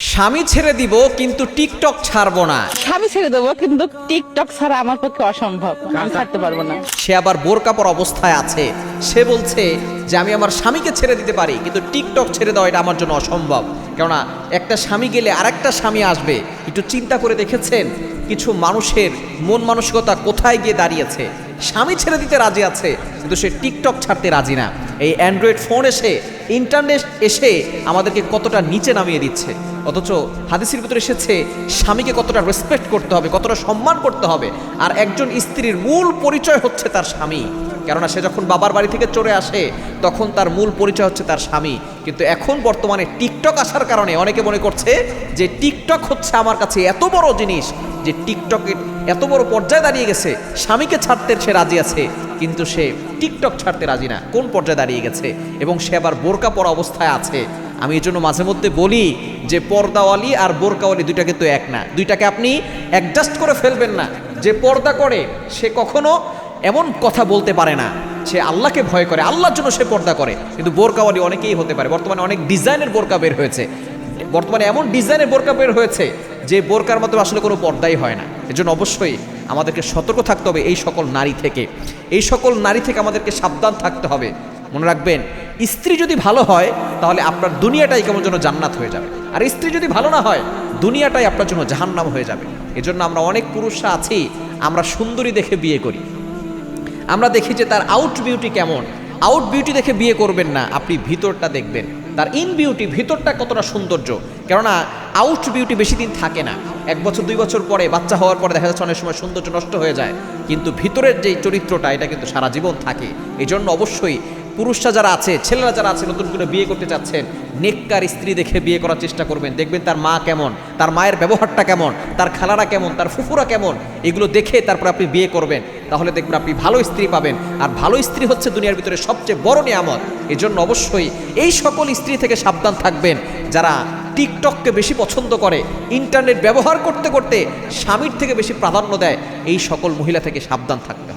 স্বামী ছেড়ে দিব কিন্তু টিকটক ছাড়বো না। স্বামী ছেড়ে দেবো কিন্তু টিকটক ছাড়া আমার পক্ষে অসম্ভব, আমি ছাড়তে পারবো না। সে আবার বোরকা পরা অবস্থায় আছে, সে বলছে যে আমি আমার স্বামীকে ছেড়ে দিতে পারি কিন্তু টিকটক ছেড়ে দেওয়া এটা আমার জন্য অসম্ভব। কেননা একটা স্বামী গেলে আরেকটা স্বামী আসবে। একটু চিন্তা করে দেখেছেন কিছু মানুষের মন মানসিকতা কোথায় গিয়ে দাঁড়িয়েছে? স্বামী ছেড়ে দিতে রাজি আছে কিন্তু সে টিকটক ছাড়তে রাজি না। এই অ্যান্ড্রয়েড ফোন এসে, ইন্টারনেট এসে আমাদেরকে কতটা নিচে নামিয়ে দিচ্ছে। অথচ হাদিসের ভিতরে এসেছে স্বামীকে কতটা রেসপেক্ট করতে হবে, কতটা সম্মান করতে হবে। আর একজন স্ত্রীর মূল পরিচয় হচ্ছে তার স্বামী। কেননা সে যখন বাবার বাড়ি থেকে চলে আসে তখন তার মূল পরিচয় হচ্ছে তার স্বামী। কিন্তু এখন বর্তমানে টিকটক আসার কারণে অনেকে মনে করছে যে টিকটক হচ্ছে আমার কাছে এত বড় জিনিস, যে টিকটকের এত বড় পর্যায়ে দাঁড়িয়ে গেছে, স্বামীকে ছাড়তে সে রাজি আছে কিন্তু সে টিকটক ছাড়তে রাজি না। কোন পর্যায়ে দাঁড়িয়ে গেছে? এবং সে আবার বোরকা পরা অবস্থায় আছে। আমি এই জন্য মাঝে মধ্যে বলি যে পর্দাওয়ালি আর বোরকাওয়ালি দুইটা কিন্তু এক না। দুইটাকে আপনি অ্যাডজাস্ট করে ফেলবেন না। যে পর্দা করে সে কখনো এমন কথা বলতে পারে না, সে আল্লাহকে ভয় করে, আল্লাহর জন্য সে পর্দা করে। কিন্তু বোরকাওয়ালি অনেকেই হতে পারে। বর্তমানে অনেক ডিজাইনের বোরকা বের হয়েছে, বর্তমানে এমন ডিজাইনের বোরকা বের হয়েছে যে বোরকার মধ্যে আসলে কোনো পর্দাই হয় না। এজন্য অবশ্যই আমাদেরকে সতর্ক থাকতে হবে এই সকল নারী থেকে। এই সকল নারী থেকে আমাদেরকে সাবধান থাকতে হবে। মনে রাখবেন, স্ত্রী যদি ভালো হয় তাহলে আপনার দুনিয়াটাই কেমন যেন জান্নাত হয়ে যাবে, আর স্ত্রী যদি ভালো না হয় দুনিয়াটাই আপনার জন্য জাহান্নাম হয়ে যাবে। এজন্য আমরা অনেক পুরুষরা আছি, আমরা সুন্দরী দেখে বিয়ে করি, আমরা দেখি যে তার আউট বিউটি কেমন। আউট বিউটি দেখে বিয়ে করবেন না, আপনি ভিতরটা দেখবেন, তার ইন বিউটি, ভিতরটা কতটা সৌন্দর্য। কেননা আউট বিউটি বেশি দিন থাকে না, 1 বছর 2 বছর পরে বাচ্চা হওয়ার পরে দেখা যাচ্ছে অনেক সময় সৌন্দর্য নষ্ট হয়ে যায়। কিন্তু ভিতরের যে চরিত্রটা এটা কিন্তু সারা জীবন থাকে। এই জন্য অবশ্যই পুরুষরা যারা আছে, ছেলেরা যারা আছে, নতুন করে বিয়ে করতে চাচ্ছেন, নেককার স্ত্রী দেখে বিয়ে করার চেষ্টা করবেন। দেখবেন তার মা কেমন, তার মায়ের ব্যবহারটা কেমন, তার খালারা কেমন, তার ফুফুরা কেমন, এগুলো দেখে তারপর আপনি বিয়ে করবেন। তাহলে দেখবেন আপনি ভালো স্ত্রী পাবেন। আর ভালো স্ত্রী হচ্ছে দুনিয়ার ভিতরে সবচেয়ে বড় নিয়ামত। এই জন্য অবশ্যই এই সকল স্ত্রী থেকে সাবধান থাকবেন যারা টিকটককে বেশি পছন্দ করে, ইন্টারনেট ব্যবহার করতে করতে স্বামীর থেকে বেশি প্রাধান্য দেয়। এই সকল মহিলা থেকে সাবধান থাকতে হবে।